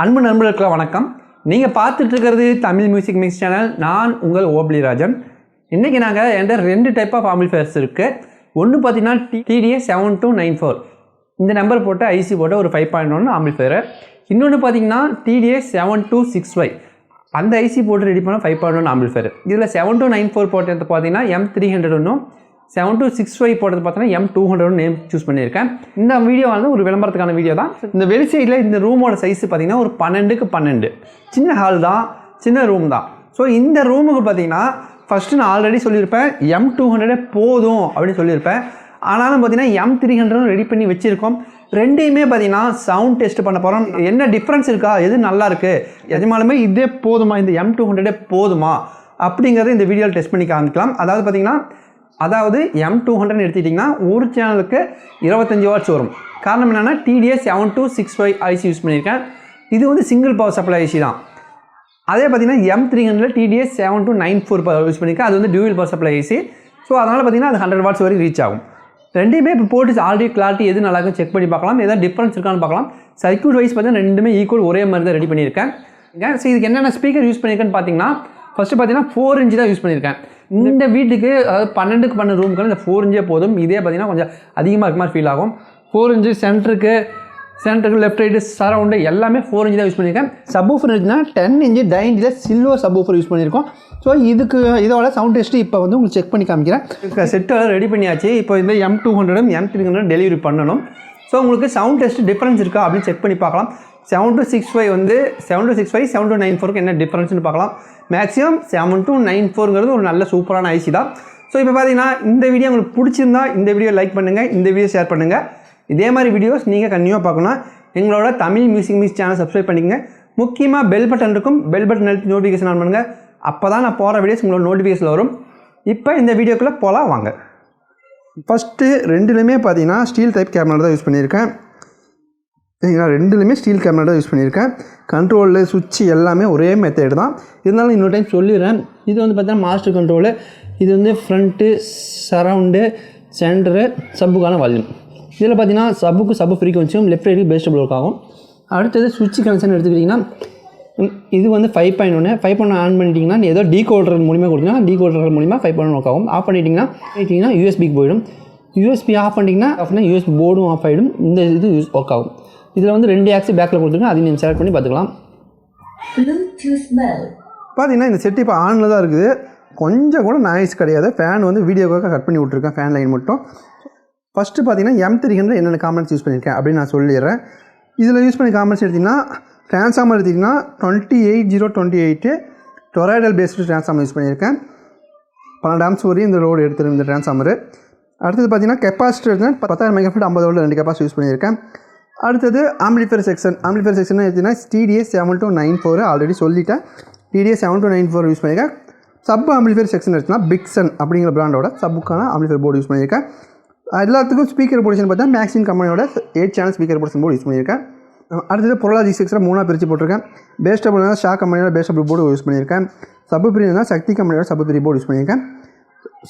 அன்பு நண்பர்களுக்கு வணக்கம். நீங்கள் பார்த்துட்டு இருக்கிறது தமிழ் மியூசிக் மிக்ஸ் சேனல். நான் உங்கள் ஓப்ளி ராஜன். இன்றைக்கி நாங்கள் என்கிட்ட 2 டைப் ஆஃப் ஆம்பிளிஃபயர்ஸ் இருக்குது. ஒன்று பார்த்தீங்கன்னா TDA7294 இந்த நம்பர் போட்டு ஐசி போட்ட ஒரு 5.1 ஆம்பிளிஃபயர். இன்னொன்று பார்த்தீங்கன்னா TDA7265 அந்த ஐசி போட்டு ரெடி பண்ண 5.1 ஆம்பிளிஃபயர். இதில் 7294 போட்டது பார்த்தீங்கன்னா M-300 ஒன்றும் 7265 போட்டது பார்த்தீங்கன்னா M-200 நேம் சூஸ் பண்ணியிருக்கேன். இந்த வீடியோ வந்து ஒரு விளம்பரத்துக்கான வீடியோ தான். இந்த வெளி சைடில் இந்த ரூமோட சைஸ் பார்த்தீங்கன்னா ஒரு 12x12 சின்ன ஹால் தான், சின்ன ரூம் தான். ஸோ இந்த ரூமுக்கு பார்த்தீங்கன்னா ஃபஸ்ட்டு நான் ஆல்ரெடி சொல்லியிருப்பேன் M-200 போதும் அப்படின்னு சொல்லியிருப்பேன். ஆனாலும் பார்த்தீங்கன்னா M-300 ரெடி பண்ணி வச்சுருக்கோம். ரெண்டையுமே பார்த்தீங்கன்னா சவுண்ட் டெஸ்ட் பண்ண போகிறோம். என்ன டிஃப்ரென்ஸ் இருக்கா, எது நல்லா இருக்குது, எதுமாலுமே இதே போதுமா, இந்த M-200 போதுமா அப்படிங்கிறத இந்த வீடியோவில் டெஸ்ட் பண்ணி காமிக்கலாம். அதாவது M-200 எடுத்துக்கிட்டிங்கன்னா ஒரு சேனலுக்கு 25 வாட்ஸ் வரும். காரணம் என்னென்னா TDA7265 ஐசி யூஸ் பண்ணியிருக்கேன். இது வந்து சிங்கிள் பவர் சப்ளை ஐசி தான். அதே பார்த்தீங்கன்னா M-300 TDA7294 யூஸ் பண்ணியிருக்கேன். அது வந்து dual power supply IC. So அதனால் பார்த்தீங்கன்னா அது 100 வாட்ஸ் வரைக்கும் ரீச் ஆகும். ரெண்டுமே இப்போ போட்டு ஆல்ரெடி கிளாரிட்டி எது நல்லா இருக்கும் செக் பண்ணி பார்க்கலாம், ஏதாவது டிஃப்ரென்ஸ் இருக்கான்னு பார்க்கலாம். சர்க்யூட் வைஸ் பார்த்தீங்கன்னா ரெண்டுமே ஈக்குவல் ஒரே மாதிரி தான் ரெடி பண்ணியிருக்கேன். ஸோ இதுக்கு என்னென்ன ஸ்பீக்கர் யூஸ் பண்ணியிருக்கேன்னு பார்த்தீங்கன்னா ஃபஸ்ட்டு பார்த்தீங்கன்னா 4 இன்ச் தான் யூஸ் பண்ணியிருக்கேன். இந்த வீட்டுக்கு அதாவது 12x12 ரூமுக்கு இந்த 4 இன்ச்சே போதும். இதே பார்த்தீங்கன்னா கொஞ்சம் அதிகமாக இருக்க மாதிரி ஃபீல் ஆகும். 4 இன்ச்சு சென்டருக்கு லெஃப்ட் ரைட்டு சரவுண்டு எல்லாமே 4 இன்ச் தான் யூஸ் பண்ணியிருக்கேன். சப்வூஃபர் இருந்துச்சுன்னா 10 இன்ச்சு டைனில் சில்வர் சப்வூஃபர் யூஸ் பண்ணியிருக்கோம். ஸோ இதோட சவுண்ட் டெஸ்ட்டு இப்போ வந்து உங்களுக்கு செக் பண்ணி காமிக்கிறேன். செட்டெல்லாம் ரெடி பண்ணியாச்சு. இப்போ இந்த M-200 M-300 டெலிவரி பண்ணணும். ஸோ உங்களுக்கு சவுண்ட் டெஸ்ட்டு டிஃப்ரென்ஸ் இருக்கா அப்படின்னு செக் பண்ணி பார்க்கலாம். 7265 வந்து 7265 7294 என்ன டிஃப்ரென்ஸ்னு பார்க்கலாம். மேக்ஸிமம் 7294ங்கிறது ஒரு நல்ல சூப்பரான ஐசி தான். ஸோ இப்போ பார்த்தீங்கன்னா இந்த வீடியோ உங்களுக்கு பிடிச்சிருந்தா இந்த வீடியோ லைக் பண்ணுங்கள், இந்த வீடியோ ஷேர் பண்ணுங்கள். இதே மாதிரி வீடியோஸ் நீங்கள் கண்டினியூவாக பார்க்கணும் எங்களோட Tamil music mix channel subscribe பண்ணிக்கங்க. முக்கியமாக பெல் பட்டன் இருக்கும், பெல் பட்டன் அழுத்தி நோட்டிஃபிகேஷன் ஆன் பண்ணுங்கள். அப்போ தான் நான் போகிற வீடியோஸ் உங்களோட நோட்டிஃபிகேஷன் வரும். இப்போ இந்த வீடியோக்குள்ளே போகலாம் வாங்க. ஃபஸ்ட்டு ரெண்டுலேயுமே பார்த்தீங்கன்னா ஸ்டீல் டைப் கேமரா தான் யூஸ் பண்ணியிருக்கேன். சரிங்களா, ரெண்டுலேயுமே ஸ்டீல் கேமரா தான் யூஸ் பண்ணியிருக்கேன். கண்ட்ரோலு சுவிட்சு எல்லாமே ஒரே மெத்தேடு தான். இருந்தாலும் இன்னொரு டைம் சொல்லிடுறேன். இது வந்து பார்த்தீங்கன்னா மாஸ்டர் கண்ட்ரோலு. இது வந்து ஃப்ரண்ட்டு, சரவுண்டு, சென்டரு, சப்புக்கான வால்யூம். இதில் பார்த்தீங்கன்னா சப்பு ஃப்ரீக்வன்சியும் லெஃப்ட் ரைட்டுக்கு பேஸ் டபுள் ஒர்க் ஆகும். அடுத்தது சுவிட்ச் கனெக்ஷன் எடுத்துக்கிட்டிங்கன்னா இது வந்து 5.1 ஆன் பண்ணிட்டீங்கன்னா ஏதோ டீகோடர் மூலிமா கொடுத்தீங்கன்னா டீகோடர் மூலிமா 5.1 ஒர்க் ஆகும். ஆஃப் பண்ணிட்டீங்கன்னா யூஎஸ்பிக்கு போயிடும். யூஎஸ்பி ஆஃப் பண்ணிட்டீங்கன்னா அப்படின்னா யூஎஸ்பி போர்டும் ஆஃப் ஆகிடும். இந்த இது ஒர்க் ஆகும். இதில் வந்து 2 ஆக்சி பேக்கில் கொடுத்துருங்க, அதையும் நீங்கள் செலக்ட் பண்ணி பார்த்துக்கலாம். பார்த்தீங்கன்னா இந்த செட் இப்போ ஆனில் தான் இருக்குது. கொஞ்சம் கூட நாய்ஸ் கிடையாது. ஃபேன் வந்து வீடியோக்காக கட் பண்ணி விட்ருக்கேன், ஃபேன் லைன் மட்டும். ஃபஸ்ட்டு பார்த்தீங்கன்னா M-300 என்னென்ன காம்பனன்ட்ஸ் யூஸ் பண்ணியிருக்கேன் அப்படின்னு நான் சொல்லிடுறேன். இதில் யூஸ் பண்ணி காம்பனன்ட்ஸ் எடுத்திங்கன்னா ட்ரான்ஸ்ஃபார்மர் எடுத்திங்கன்னா 28028 torodial பேஸ்டு ட்ரான்ஸ்ஃபார்மர் யூஸ் பண்ணியிருக்கேன். 12 ஆம்ப்ஸ் வரையும் இந்த லோடு எடுத்துருங்க இந்த ட்ரான்ஸ்ஃபார்மர். அடுத்தது பார்த்தீங்கன்னா கெப்பாசிட்டர் எடுத்தேன் 10,000 மெகாவாட் 50 வோல்ட் 2 கெப்பாசிட்டி யூஸ் பண்ணியிருக்கேன். அடுத்தது ஆம்பிளிஃபயர் செக்ஷன் எடுத்திங்கன்னா TDA7294 ஆல்ரெடி சொல்லிட்டேன். TDA7294 யூஸ் பண்ணியிருக்கேன். சப் ஆம்பிளிஃபயர் செக்ஷன் எடுத்திங்கன்னா பிக்சன் அப்படிங்கிற பிராண்டோட சப்புக்கான ஆம்பிளிஃபயர் போர்டு யூஸ் பண்ணியிருக்கேன். எல்லாத்துக்கும் ஸ்பீக்கர் பொசிஷன் பார்த்தா மேக்ஸின் கம்பெனியோட 8 channel speaker position board use பண்ணியிருக்கேன். அடுத்தது பொருளாதார செக்ஷன் 3 பிரித்து போட்டிருக்கேன். பேஸ் டபுள் ஷாக் கம்பெனியோட பேஸ் டபுள் போர்டு யூஸ் பண்ணியிருக்கேன். சப்பு பிரினா சக்தி கம்பெனியோட சப்பு பிரி போர்டு யூஸ் பண்ணியிருக்கேன்.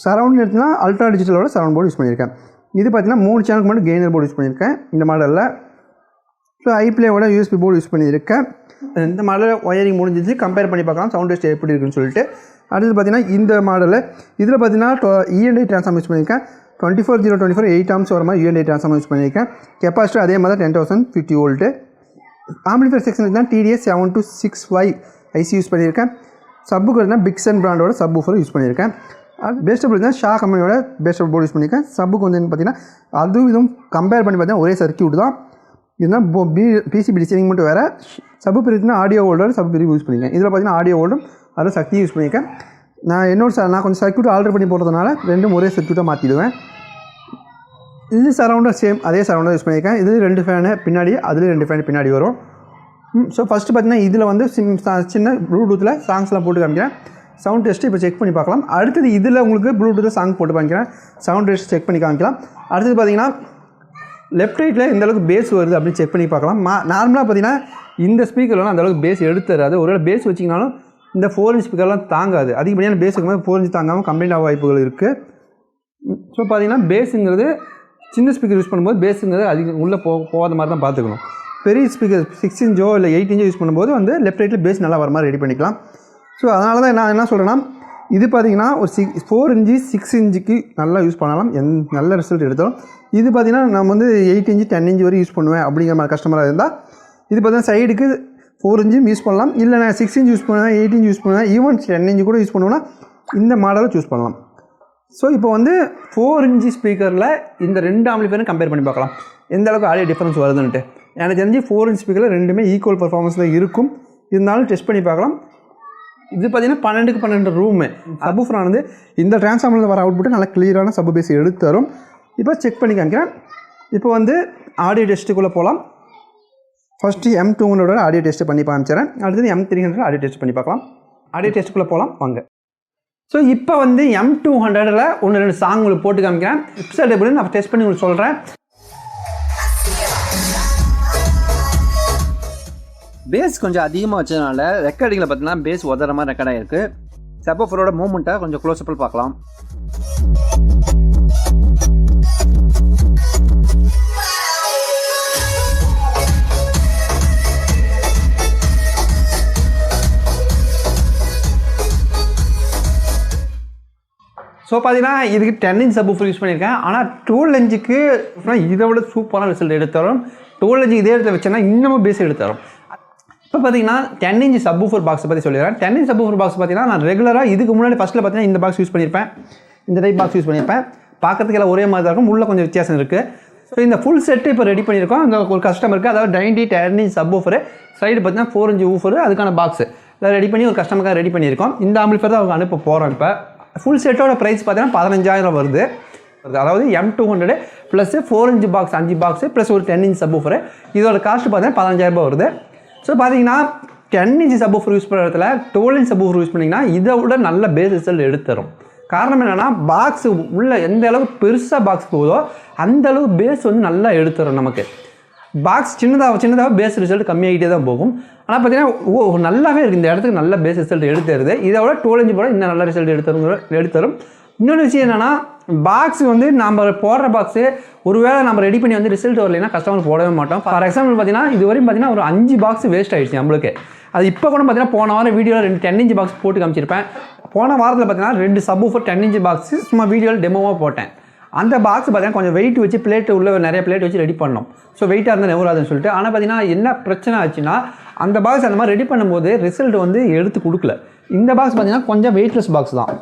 சரவுண்ட் எடுத்திங்கன்னா அல்ட்ரா டிஜிட்டலோட சரவுண்ட் போர்டு யூஸ் பண்ணியிருக்கேன். இது பார்த்தீங்கன்னா 3 சேனலுக்கு மட்டும் கெய்னர் போர்டு யூஸ் பண்ணியிருக்கேன் இந்த மாடலில். ஸோ ஐப்ளேயோட யூஎஸ்பி போர்டு யூஸ் பண்ணியிருக்கேன். இந்த மாடலில் ஒயரிங் முடிஞ்சிச்சு, கம்பேர் பண்ணி பார்க்கலாம் சவுண்ட் டெஸ்ட் எப்படி இருக்குன்னு சொல்லிட்டு. அடுத்தது பார்த்தீங்கன்னா இந்த மாடலில் இதில் பார்த்தீங்கன்னா E&I ட்ரான்ஸ்ஃபார்மர் யூஸ் பண்ணியிருக்கேன். 24024 8 ஆம்ஸ் வர மாதிரி E&I ட்ரான்ஸ்ஃபார்மர் யூஸ் பண்ணியிருக்கேன். கெப்பாசிட்டர் அதே மாதிரி 10,050 வோல்ட்டு. ஆம்பிளிஃபயர் செக்ஷன் இருந்தால் TDA7265 ஐசி யூஸ் பண்ணியிருக்கேன். சப்புக்கு இருந்தால் பிக்சன் பிராண்டோட சப்வூஃபர் யூஸ் பண்ணியிருக்கேன். பேஸ் டபுள் இருந்தால் ஷா கம்பெனியோட பேஸ் டபுள் போர்டு யூஸ் பண்ணியிருக்கேன். சப்புக்கு வந்து பார்த்தீங்கன்னா இதுவும் கம்பேர் பண்ணி பார்த்தீங்கன்னா ஒரே சர்க்யூட் தான். இதுதான் பிசிபி டிசைனிங் மட்டும் வேறு. சப்பு பிரிவுனா ஆடியோ ஹோல்டர் சப்பு பிரிவு யூஸ் பண்ணியிருக்கேன். இதில் பார்த்தீங்கன்னா ஆடியோ ஹோல்டும் அதை சக்தி யூஸ் பண்ணியிருக்கேன். நான் கொஞ்சம் சர்க்யூட் ஆல்டர் பண்ணி போடுறதுனால ரெண்டும் ஒரே சர்க்யூட்டாக மாற்றிடுவேன். இது சரவுண்டாக சேம் அதே சரவுண்டாக யூஸ் பண்ணியிருக்கேன். இது 2 ஃபேனு பின்னாடி, அதுலேயும் 2 ஃபேன் பின்னாடி வரும். ஸோ ஃபஸ்ட்டு பார்த்தீங்கன்னா இதில் வந்து சின்ன ப்ளூடூத்தில் சாங்ஸ்லாம் போட்டு காமிக்கிறேன். சவுண்ட் டெஸ்ட்டு இப்போ செக் பண்ணி பார்க்கலாம். அடுத்தது இதில் உங்களுக்கு ப்ளூடூத்தில் சாங் போட்டு காமிக்கிறேன், சவுண்ட் டெஸ்ட் செக் பண்ணி காமிக்கலாம். அடுத்தது பார்த்தீங்கன்னா லெஃப்ட் ரைட்டில் எந்த அளவுக்கு பேஸ் வருது அப்படின்னு செக் பண்ணி பார்க்கலாம். நார்மலாக பார்த்தீங்கன்னா இந்த ஸ்பீக்கர்லாம் அந்தளவுக்கு பேஸ் எடுத்துறாது. ஒருவேளை பேஸ் வச்சிங்கனாலும் இந்த 4 இன்ச் ஸ்பீக்கர்லாம் தாங்காது. அதிகப்படியான பேஸ் இருக்கும்போது 4 இன்ச் தாங்காமல் கம்ப்ளைண்ட் ஆக வாய்ப்புகள் இருக்குது. ஸோ பார்த்தீங்கன்னா பேஸுங்கிறது சின்ன ஸ்பீக்கர் யூஸ் பண்ணும்போது பேஸுங்கிறது அதிகம் உள்ளே போகாத மாதிரி தான் பார்த்துக்கணும். பெரிய ஸ்பீக்கர் 6 இன்ச்சோ இல்லை 8 இன்ச்சோ யூஸ் பண்ணும்போது வந்து லெஃப்ட் ரைட்டில் பேஸ் நல்லா வர மாதிரி ரெடி பண்ணிக்கலாம். ஸோ அதனால தான் நான் என்ன சொல்கிறேன்னா, இது பார்த்தீங்கன்னா ஒரு 4 இன்ச்சு 6 இன்ச்சுக்கு நல்லா யூஸ் பண்ணலாம், நல்ல ரிசல்ட் எடுத்தாலும். இது பார்த்தீங்கன்னா நம்ம வந்து 8 இன்ச்சு 10 இன்ச்சு வரை யூஸ் பண்ணுவேன் அப்படிங்கிற மாதிரி கஸ்டமராக இருந்தால் இது பார்த்தீங்கன்னா சைடுக்கு 4 இன்ச்சும் யூஸ் பண்ணலாம். இல்லை நான் 6 இன்ச் யூஸ் பண்ணுவேன், 8 இன்ச் யூஸ் பண்ணுவேன், ஈவன் 10 இன்ச்சு கூட யூஸ் பண்ணுவேன்னா இந்த மாடலை சூஸ் பண்ணலாம். ஸோ இப்போ வந்து 4 இன்ச்சு ஸ்பீக்கரில் இந்த 2 ஆம்பிளிஃபையரும் கம்பேர் பண்ணி பார்க்கலாம் எந்த அளவுக்கு ஆடியோ டிஃப்ரென்ஸ் வருதுன்ட்டு. எனக்கு தெரிஞ்சு 4 இன்ச் ஸ்பீக்கரில் ரெண்டுமே ஈக்குவல் பர்ஃபார்மன்ஸில் இருக்கும். இருந்தாலும் டெஸ்ட் பண்ணி பார்க்கலாம். இது பார்த்தீங்கன்னா 12க்கு 12 ரூமு. சப்வூஃபரானது இந்த டிரான்ஸ்ஃபார்மரில் வர அவுட்புட்டு நல்லா கிளியரான சப் பேஸ் எடுத்து தரும். இப்போ செக் பண்ணி காமிக்கிறேன். இப்போ வந்து ஆடியோ டெஸ்ட்டுக்குள்ளே போகலாம். ஃபஸ்ட்டு M-200 ஆடியோ டெஸ்ட்டு பண்ணி காமிச்சிடறேன். அடுத்தது M-300 ஆடியோ டெஸ்ட் பண்ணி பார்க்கலாம். ஆடியோ டெஸ்ட்டுக்குள்ளே போகலாம் வாங்க. ஸோ இப்போ வந்து M-200ல் 1-2 சாங் உங்களுக்கு போட்டு காமிக்கிறேன். வெப்சைட் எப்படி நான் டெஸ்ட் பண்ணி உங்களுக்கு சொல்கிறேன். பேஸ் கொஞ்சம் அதிகமாக வச்சதுனால ரெக்கார்டிங்கில் பார்த்தீங்கன்னா பேஸ் உதற மாதிரி ரெக்கார்ட் ஆகிருக்கு. சப்வூஃபரோட மூவ்மெண்ட்டை கொஞ்சம் க்ளோஸ்அப்பில் பார்க்கலாம். ஸோ பார்த்தீங்கன்னா இதுக்கு 10 இன்ச் சப்வூஃபர் யூஸ் பண்ணியிருக்கேன். ஆனால் 12 இன்ச்சுக்கு இதை விட சூப்பரான ரிசல்ட் எடுத்துரும். 12 இன்ச்சு இதே இடத்துல வச்சேன்னா இன்னமும் பேஸ் எடுத்துரும். இப்போ பார்த்தீங்கன்னா 10 இன்ச் சப்வூஃபர் பாக்ஸை பற்றி சொல்லிடுறேன். 10 இன்ச் சப்வூஃபர் பாக்ஸ் பார்த்தீங்கன்னா நான் ரெகுலராக இதுக்கு முன்னாடி ஃபஸ்ட்டில் பார்த்தீங்கன்னா இந்த பாக்ஸ் யூஸ் பண்ணியிருப்பேன், இந்த டைப் பாக்ஸ் யூஸ் பண்ணியிருப்பேன். பார்க்கறதுக்கு எல்லாம் ஒரே மாதிரி தான் இருக்கும், உள்ளே கொஞ்சம் வித்தியாசம் இருக்குது. ஸோ இந்த ஃபுல் செட்டு இப்போ ரெடி பண்ணியிருக்கோம். இந்த ஒரு கஸ்டமருக்கு, அதாவது 10 இன்ச் சப்வூஃபர், சைடு பார்த்தீங்கன்னா 4 இன்ச் ஊஃபர், அதுக்கான பாக்ஸ் இதை ரெடி பண்ணி ஒரு கஸ்டமருக்காக ரெடி பண்ணியிருக்கோம். இந்த ஆம்பிளிஃபையர் தான் அவங்க அனுப்ப போகிறோம். இப்போ ஃபுல் செட்டோட ப்ரைஸ் பார்த்தீங்கன்னா 15,000 வருது. அதாவது M-200 plus 4 inch box 5 box plus ஒரு 10 இன்ச் சப்வூஃபர், இதோட காஸ்ட் பார்த்தீங்கன்னா 15,000 வருது. ஸோ பார்த்தீங்கன்னா 10 இன்ச் சப்வூஃபர் யூஸ் பண்ணுற இடத்துல 12 இன்ச் சப்வூஃபர் யூஸ் பண்ணிங்கன்னா இதை விட நல்ல பேஸ் ரிசல்ட் எடுத்துரும். காரணம் என்னென்னா, பாக்ஸ் உள்ள எந்த அளவுக்கு பெருசாக பாக்ஸ் போகுதோ அந்த அளவு பேஸ் வந்து நல்லா எடுத்துரும். நமக்கு பாக்ஸ் சின்னதாக பேஸ் ரிசல்ட் கம்மியாகிட்டே தான் போகும். ஆனால் பார்த்தீங்கன்னா நல்லாவே இருக்குது, இந்த இடத்துக்கு நல்ல பேஸ் ரிசல்ட் எடுத்துருது. இதை விட 12 இன்ச் போட இன்னும் நல்ல ரிசல்ட் எடுத்துரும். இன்னொரு விஷயம் என்னென்னா, பாக்ஸ் வந்து நம்ம போடுற பாக்ஸு ஒருவேளை நம்ம ரெடி பண்ணி வந்து ரிசல்ட் வரலைன்னா கஸ்டமர் போடவே மாட்டோம். ஃபார் எக்ஸாம்பிள் பார்த்தீங்கன்னா இது வரையும் பார்த்தீங்கன்னா ஒரு 5 பாக்ஸ் வேஸ்ட் ஆகிடுச்சு நம்மளுக்கு. அது இப்போ கூட பார்த்தீங்கன்னா போன வாரம் வீடியோவில் 2 10 இன்ச் பாக்ஸ் போட்டு காமிச்சிருப்பேன். போன வாரத்தில் பார்த்தீங்கன்னா 2 சப்வூஃபர் 10 இன்ச் பாக்ஸ் சும்மா வீடியோவில் டெமோவாக போட்டேன். அந்த பாக்ஸ் பார்த்தீங்கன்னா கொஞ்சம் வெயிட் வச்சு பிளேட்டு உள்ள நிறைய பிளேட் வச்சு ரெடி பண்ணோம். ஸோ வெயிட்டாக இருந்தால் நெவராதுன்னு சொல்லிட்டு. ஆனால் பார்த்தீங்கன்னா என்ன பிரச்சனை ஆச்சுன்னா, அந்த பாக்ஸ் அந்த மாதிரி ரெடி பண்ணும்போது ரிசல்ட் வந்து எடுத்து கொடுக்கல. இந்த பாக்ஸ் பார்த்தீங்கன்னா கொஞ்சம் வெயிட்லெஸ் பாக்ஸ் தான்.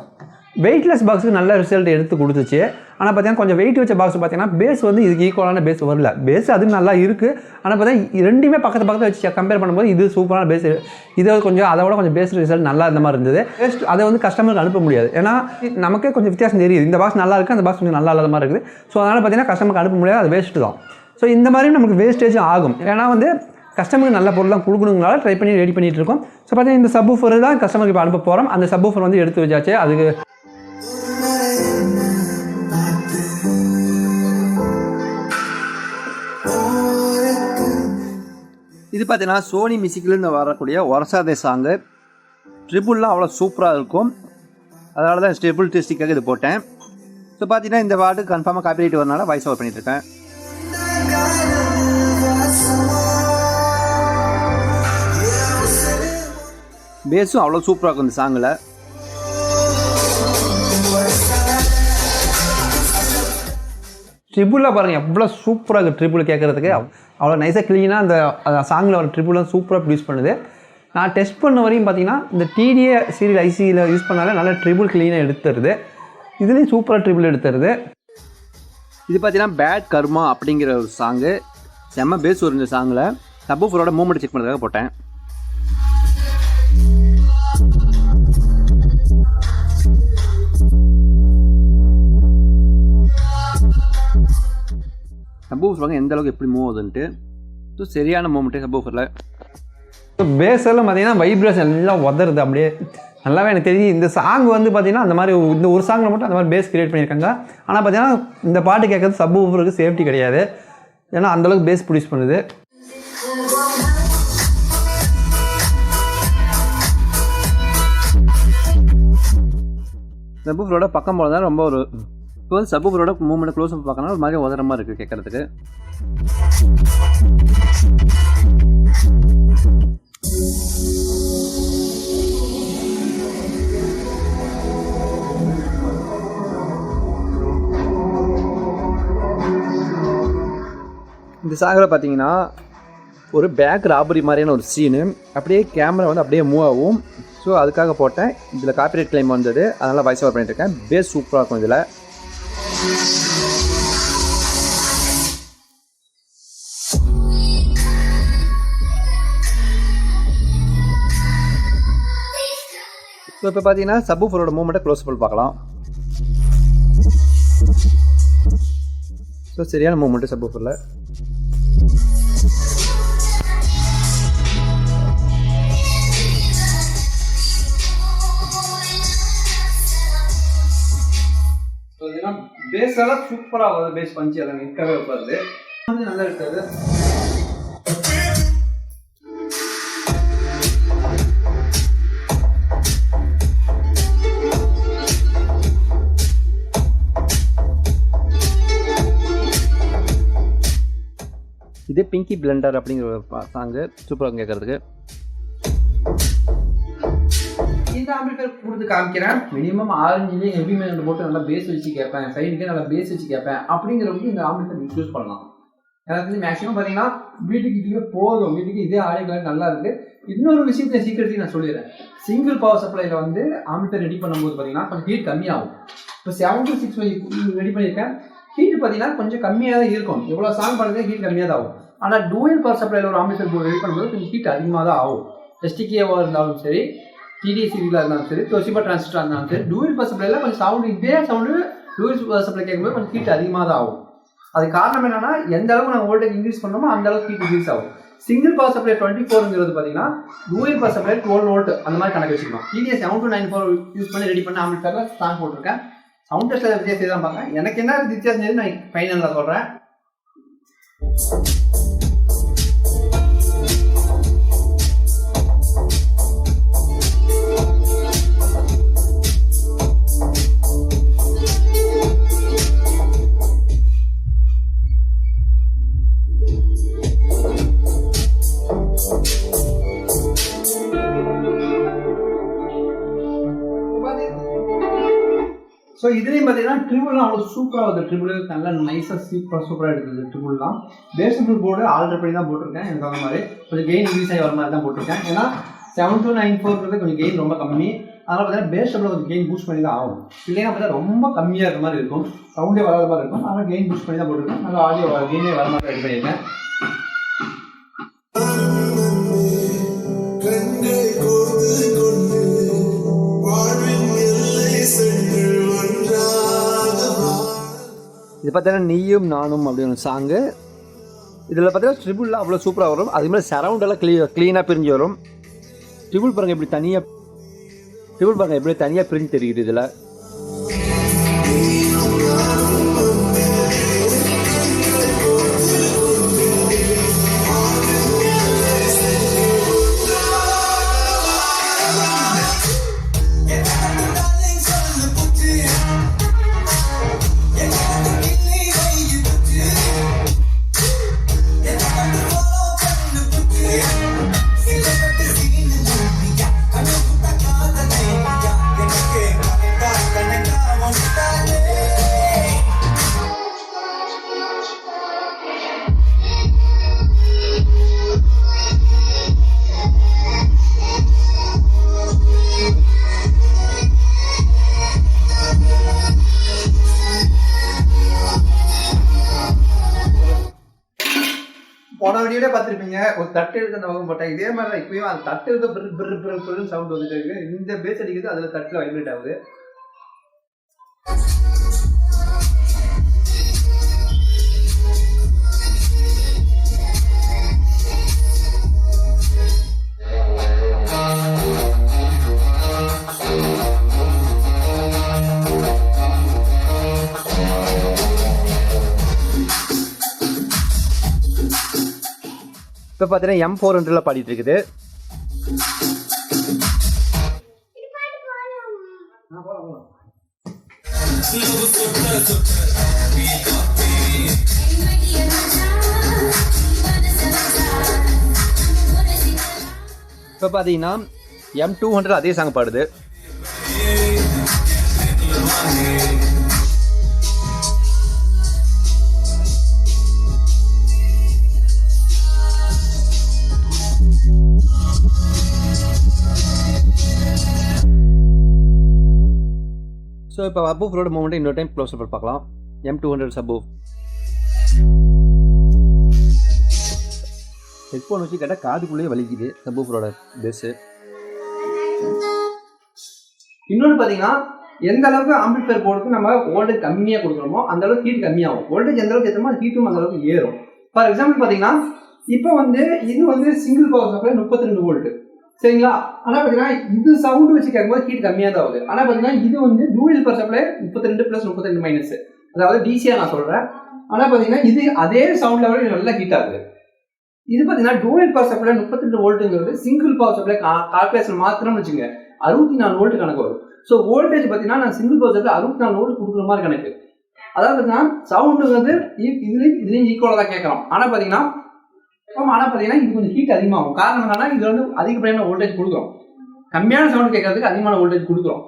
வெயிட்லெஸ் பாக்ஸுக்கு நல்ல ரிசல்ட் எடுத்து கொடுத்துச்சு. ஆனால் பார்த்தீங்கன்னா கொஞ்சம் வெயிட் வச்ச பாக்ஸ் பார்த்தீங்கன்னா பேஸ் வந்து இதுக்கு ஈக்குவலான பேஸ் வரல. பேஸ் அது நல்லா இருக்குது. ஆனால் பார்த்தீங்கன்னா ரெண்டுமே பக்கத்தில் வச்சு கம்பேர் பண்ணும்போது இது சூப்பரான பேஸ், இது கொஞ்சம் அதை விட கொஞ்சம் பேஸ் ரிசல்ட் நல்லா இருந்த மாதிரி இருந்தது. பேஸ்ட் அதை வந்து கஸ்டமருக்கு அனுப்ப முடியாது. ஏன்னா நமக்கே கொஞ்சம் வித்தியாசம் தெரியுது. இந்த பாக்ஸ் நல்லா இருக்குது, அந்த பாக்ஸ் கொஞ்சம் நல்லா இல்லாத மாதிரி இருக்குது. ஸோ அதனால் பார்த்தீங்கன்னா கஸ்டமருக்கு அனுப்ப முடியாது, அது வேஸ்ட்டு தான். ஸோ இந்த மாதிரி நமக்கு வேஸ்டேஜும் ஆகும். ஏன்னா வந்து கஸ்டமருக்கு நல்ல பொருள் தான் கொடுக்கணுங்களால ட்ரை பண்ணி ரெடி பண்ணிகிட்டு இருக்கோம். ஸோ பார்த்தீங்கன்னா இந்த சப்வூஃபர் தான் கஸ்டமருக்கு இப்போ அனுப்ப போகிறோம். அந்த சப்வூஃபர் வந்து எடுத்து வச்சாச்சு. அதுக்கு இது பார்த்தீங்கன்னா சோனி மியூசிக்லேருந்து வரக்கூடிய ஒரசாதே சாங்கு. ட்ரிபிள்லாம் அவ்வளோ சூப்பராக இருக்கும். அதனால தான் ட்ரிபிள் டெஸ்டிக்காக இது போட்டேன். ஸோ பார்த்தீங்கன்னா இந்த பாட்டு கன்ஃபார்மாக காப்பிரைட் வரனால வாய்ஸ் ஓவர் பண்ணிகிட்ருக்கேன். பேஸும் அவ்வளோ சூப்பராக இருக்கும் இந்த சாங்கில். ட்ரிபிளில் பாருங்கள் எவ்வளோ சூப்பராக இருக்குது. ட்ரிபிள் கேட்குறதுக்கு அவ்வளோ நைஸாக க்ளீனாக அந்த சாங்கில் வர ட்ரிபிள்லாம் சூப்பராக ப்ரொடியூஸ் பண்ணுது. நான் டெஸ்ட் பண்ண வரையும் பார்த்தீங்கன்னா இந்த TDA சீரியல் ஐசியில் யூஸ் பண்ணாலே நல்லா ட்ரிபிள் க்ளீனாக எடுத்துருது. இதுலேயும் சூப்பராக ட்ரிபிள் எடுத்துருது. இது பார்த்தீங்கன்னா பேட் கர்மா அப்படிங்கிற ஒரு சாங்கு. செம்ம பேஸ் ஒரு இந்த சாங்கில். சப்வூஃபரோட மூவ்மெண்ட் செக் பண்ணுறதுக்காக போட்டேன். சப்வூஃபர் வாங்க எந்த அளவுக்கு எப்படி மூவ் ஆகுதுன்ட்டு. ஸோ சரியான மூவ்மெண்ட்டு சப்வூஃபரில். ஸோ பேஸெல்லாம் பார்த்தீங்கன்னா வைப்ரேஷன் எல்லாம் உதறது அப்படியே நல்லாவே எனக்கு தெரியும். இந்த சாங் வந்து பார்த்தீங்கன்னா அந்த மாதிரி இந்த ஒரு சாங்கில் மட்டும் அந்த மாதிரி பேஸ் கிரியேட் பண்ணியிருக்காங்க. ஆனால் பார்த்தீங்கன்னா இந்த பாட்டு கேட்கறது சப்வூஃபருக்கு சேஃப்டி கிடையாது. ஏன்னா அந்தளவுக்கு பேஸ் ப்ரொடியூஸ் பண்ணுது. சப்வூஃபரோட பக்கம் போல தான் ரொம்ப ஒரு இப்போ வந்து சப்வூஃபரோட மூவ்மெண்ட் க்ளோஸ் அப் பார்க்கணும் ஒரு மாதிரி உதரமாக இருக்குது கேட்குறதுக்கு. இந்த சாங்கில் பார்த்தீங்கன்னா ஒரு பேக் ராபரி மாதிரியான ஒரு சீனு, அப்படியே கேமரா வந்து அப்படியே மூவ் ஆகும். ஸோ அதுக்காக போட்டேன். இதில் காப்பிரைட் கிளைம் வந்தது, அதனால் வாய்ஸ் ஓவர் பண்ணிட்டுருக்கேன். பேஸ் சூப்பராக இருக்கும் இதில். ஸோ இப்போ பார்த்தீங்கன்னா சப்வூஃபரோட மூவ்மெண்ட்டை க்ளோஸ் பண்ணி பார்க்கலாம். ஸோ சரியான மூவ்மெண்ட்டு சப்வூஃபரில். பேஸ் எல்லாம் சூப்பராக வருது. பேஸ் பஞ்சு எல்லாம் நிற்கவே வருது, நல்லா இருக்காது. இது பிங்கி பிளண்டர் அப்படிங்கிற ஒரு சாங்கு சூப்பராக கேட்கறதுக்கு. இந்த ஆம்பிளிஃபையர் கொடுத்து காமிக்கிறேன். மினிமம் ஆரஞ்சுலேயே ஹெவி மேன் போட்டு நல்லா பேஸ் வச்சு கேட்பேன், சைடுக்கே நல்லா பேஸ் வச்சு கேட்பேன் அப்படிங்கிறவங்க இந்த ஆம்பிளிஃபையர் யூஸ் பண்ணலாம். எனக்கு வந்து மேக்ஸிமம் பார்த்தீங்கன்னா வீட்டுக்கு இதுவே போதும், வீட்டுக்கு இதே ஆடியோ கிளாஸ் நல்லா இருக்குது. இன்னொரு விஷயத்தை சீக்கிரத்தையும் நான் சொல்லிடுறேன். சிங்கிள் பவர் சப்ளையில் வந்து ஆம்பிளிஃபையர் ரெடி பண்ணும்போது பார்த்தீங்கன்னா கொஞ்சம் ஹீட் கம்மியாகும். இப்போ 726 ரெடி பண்ணியிருக்கேன். ஹீட் பார்த்தீங்கன்னா கொஞ்சம் கம்மியாக தான் இருக்கும். எவ்வளோ சாங் பண்ணுறது ஹீட் கம்மியாக தான் ஆகும். ஆனால் டூயல் பவர் சப்ளையில் ஒரு ஆம்பிளிஃபையர் ரெடி பண்ணும்போது கொஞ்சம் ஹீட் அதிகமாக தான் ஆகும். எஸ்டிகேவாக இருந்தாலும் சரி, TDA சீரியலாக இருந்தாலும் சரி, தொசிபா டிரான்சிஸ்டராக இருந்தாலும் சரி, டூயல் பவர் சப்ளையில் கொஞ்சம் சவுண்டு இதே சவுண்டு டூயல் பவர் சப்ளை கேட்கும்போது கொஞ்சம் ஹீட் அதிகமாக தான் ஆகும். அது காரணம் என்னன்னா, எந்த அளவுக்கு நாங்கள் வோல்டேஜ் இன்க்ரீஸ் பண்ணோமோ அந்த அளவுக்கு ஹீட் இன்க்ரீஸ் ஆகும். சிங்கிள் பவர் சப்ளை 24ங்கிறது பார்த்தீங்கன்னா டூயல் பவர் சப்ளை 12 வோல்ட் அந்த மாதிரி கணக்கு வச்சுக்கணும். TDA7294 யூஸ் பண்ணி ரெடி பண்ண ஆம்பிளிஃபையரில் ஸ்டாங் போட்டிருக்கேன். சவுண்ட் டெஸ்ட்டில் வித்தியாசம் தான் பார்க்குறேன். எனக்கு என்ன வித்தியாசம் நான் ஃபைனலில் சொல்கிறேன். ஸோ இதுலேயும் பார்த்தீங்கன்னா ட்ரிபிள்லாம் அவ்வளோ சூப்பராக வருது. ட்ரிபிள் நல்லா நைஸாக சூப்பராக எடுக்குது. ட்ரிபிள்லாம் பேஸ்பிள் போர்டு ஆல்டர் பண்ணி தான் போட்டிருக்கேன். எனக்கு அந்த மாதிரி கொஞ்சம் கெயின் இன்க்ரீஸ் ஆகி வர மாதிரி தான் போட்டிருக்கேன். ஏன்னா 7294 கொஞ்சம் கெயின் ரொம்ப கம்மி. அதனால் பார்த்தீங்கன்னா பேஸ்பிள் கொஞ்சம் கெயின் பூஸ்ட் பண்ணி தான் ஆகும். இல்லைன்னா பார்த்தா ரொம்ப கம்மியாக இருக்கிற மாதிரி இருக்கும், சவுண்டே வராத மாதிரி இருக்கும். அதனால் கெயின் பூஸ்ட் பண்ணி தான் போட்டிருக்கேன். நல்லா ஆடியோ கெயினே வர மாதிரி ரெடி பண்ணியிருக்கேன். இது பார்த்தீங்கன்னா நீயும் நானும் அப்படின்னு ஒரு சாங்கு. இதில் பார்த்தீங்கன்னா ட்ரிபிள்லாம் அவ்வளோ சூப்பராக வரும். அதே மாதிரி சரவுண்டெல்லாம் க்ளீனாக பிரிஞ்சு வரும். ட்ரிபிள் பாருங்கள் எப்படி தனியாக பிரிஞ்சு தெரியுது இதில். போன வீடியோலே பார்த்துருப்பீங்க, ஒரு தட்டு எடுத்து அந்த பக்கம் போட்டேன். இதே மாதிரி தான் இப்பயும் அந்த தட்டு எடுத்து பிறு சவுண்ட் வந்துட்டு இருக்கு. இந்த பேஸ் அடிக்கிறது அதில் தட்டில் வைப்ரேட் ஆகுது. இப்போ பார்த்தீங்கன்னா M-400 பாடிட்டு இருக்குது. இப்போ பார்த்தீங்கன்னா M-200 அதே சாங் பாடுது. ஸோ இப்போ சப்வூஃபரோட மூமெண்ட்டை இன்னொரு டைம் க்ளோஸ் அப் பார்க்கலாம். M-200 சப்வூஃப் ஹெட்ஃபோன் வச்சு கேட்டால் காதுக்குள்ளேயே வலிக்குது சப்வூஃபரோட பேஸு. இன்னொன்று பார்த்தீங்கன்னா எந்த அளவுக்கு ஆம்பிளிஃபையர் போர்டுக்கு நம்ம வோல்டேஜ் கம்மியாக கொடுக்குறோமோ அந்த அளவுக்கு ஹீட் கம்மியாகும். வோல்டேஜ் எந்த அளவுக்கு ஏற்றமோ ஹீட்டும் அந்த அளவுக்கு ஏறும். ஃபார் எக்ஸாம்பிள் பார்த்தீங்கன்னா இப்போ இது சிங்கிள் பவர் சப்ளை 32 வோல்ட்டு சரிங்களா. ஆனால் பார்த்தீங்கன்னா இது சவுண்டு வச்சு கேட்கும்போது ஹீட் கம்மியாக தான் ஆகுது. ஆனால் பார்த்தீங்கன்னா இது டூயல் பவர் சப்ளை 32 + 32 மைனஸ், அதாவது டிசியாக நான் சொல்கிறேன். ஆனால் பார்த்தீங்கன்னா இது அதே சவுண்ட் லெவலில் நல்லா ஹீட் ஆகுது. இது பார்த்தீங்கன்னா டூயல் பவர் சப்ளை 32 வோல்ட்டுங்கிறது சிங்கிள் பவர் சப்ளை கால்குலேஷன் மாத்திரம்னு வச்சுங்க 64 வோல்ட் கணக்கு வரும். ஸோ வோல்டேஜ் பார்த்தீங்கன்னா நான் சிங்கிள் பவர் சப்ளை 64 வோல்ட் கொடுக்குற மாதிரி கணக்கு. அதாவது பார்த்தீங்கன்னா சவுண்டு இதுலேயும் ஈக்குவலாக தான் கேட்குறோம். ஆனால் பார்த்தீங்கன்னா இது கொஞ்சம் ஹீட் அதிகமாகும். காரணம் என்னன்னா இது அதிகப்படியான வோல்டேஜ் கொடுக்குறோம், கம்மியான சவுண்ட் கேட்கறதுக்கு அதிகமான வோல்டேஜ் கொடுக்குறோம்.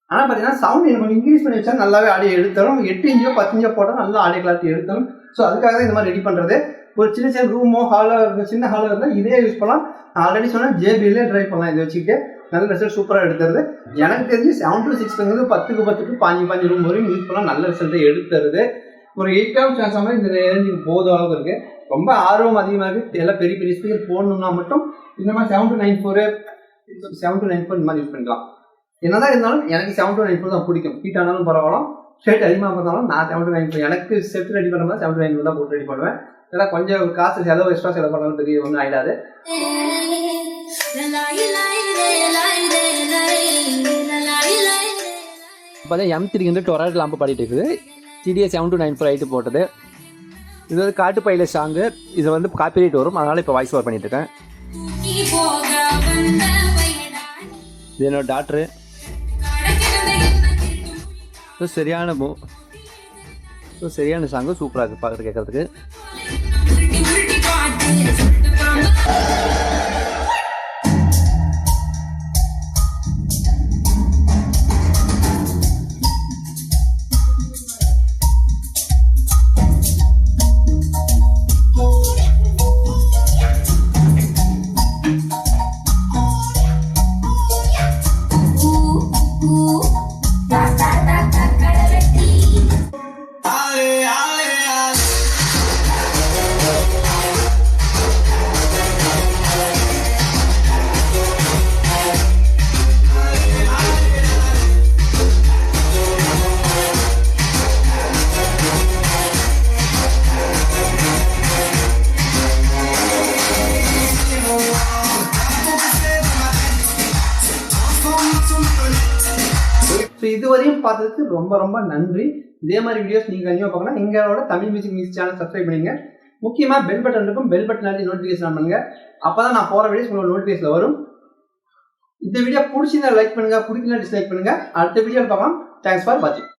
ஆனால் பார்த்தீங்கன்னா சவுண்ட் எனக்கு கொஞ்சம் இன்க்ரீஸ் பண்ணி வச்சா நல்லாவே ஆடியோ எடுத்தாலும் 8 இன்ச்சோ 10 இன்ச்சோ போட்டால் நல்லா ஆடியோ கிளாரிட்டி எடுத்தாலும். ஸோ அதுக்காக தான் இந்த மாதிரி ரெடி பண்ணுறது. ஒரு சின்ன ரூமோ ஹாலோ சின்ன ஹாலோ இருந்தால் இதே யூஸ் பண்ணலாம். நான் ஆல்ரெடி சொன்னால் JBL ட்ரை பண்ணலாம். இதை வச்சுக்கிட்டு நல்ல ரிசல்ட் சூப்பராக எடுத்துருது. எனக்கு தெரிஞ்சு 7 to 6 10க்கு 5 ரூம் வரையும் யூஸ் பண்ணலாம், நல்ல ரிசல்ட்டை எடுத்துருது. ஒரு 8 டிரான்ஸ்ஃபார்மர் இந்த ரேஞ்சுக்கு போதும் அளவுக்கு இருக்குது. ரொம்ப ஆர்வம் அதிகமாக இருக்குது. எல்லாம் பெரிய பெரிய ஸ்பீக்கர் போடணும்னா மட்டும் இந்த மாதிரி 7 to 94 இந்த மாதிரி யூஸ் பண்ணிக்கலாம். என்னதான் இருந்தாலும் எனக்கு 7 to 94 தான் பிடிக்கும். ஹீட் ஆனாலும் பரவாயில்ல, ஸ்ட்ரெயிட் அதிகமாக பார்த்தாலும் நான் 7 to 94 எனக்கு செட் ரெடி பண்ணும்போது 7 to 94 தான் போட்டு ரெடி பண்ணுவேன். இதெல்லாம் கொஞ்சம் காசு செலவு எக்ஸ்ட்ரா செலவு பண்ணாலும் பெரிய ஒன்றும் ஆகிடாது. இப்போ தான் M-300 torodial லாம்பு பாடிட்டு இருக்குது. TDA7294 ஐட்டு போட்டது. இது காட்டு பையில சாங்கு. இது காப்பிரைட் வரும், அதனால் இப்போ வாய்ஸ் ஓவர் பண்ணிட்டு இருக்கேன். இது என்னோட டாக்டரு. சரியான சாங்கு, சூப்பராக இருக்குது பார்க்குறது கேட்கறதுக்கு. இதுவரையும் பார்த்ததுக்கு ரொம்ப ரொம்ப நன்றி. இதே மாதிரி வீடியோஸ் நீங்கள் கண்டிப்பாக பார்க்கணும். எங்களோட Tamil music mix channel subscribe பண்ணிங்க. முக்கியமாக பெல் பட்டன் இருக்கும், பெல் பட்டன் அழுத்தி நோட்டிஃபிகேஷன் பண்ணுங்க. அப்போ தான் நான் போகிற வீடியோஸ் உங்களோட நோட்டிஃபிகேஷன் வரும். இந்த வீடியோ பிடிச்சிருந்தா லைக் பண்ணுங்க, பிடிக்கல டிஸ்லைக் பண்ணுங்க. அடுத்த வீடியோவில் பார்க்கலாம். தேங்க்ஸ் ஃபார் வாட்சிங்.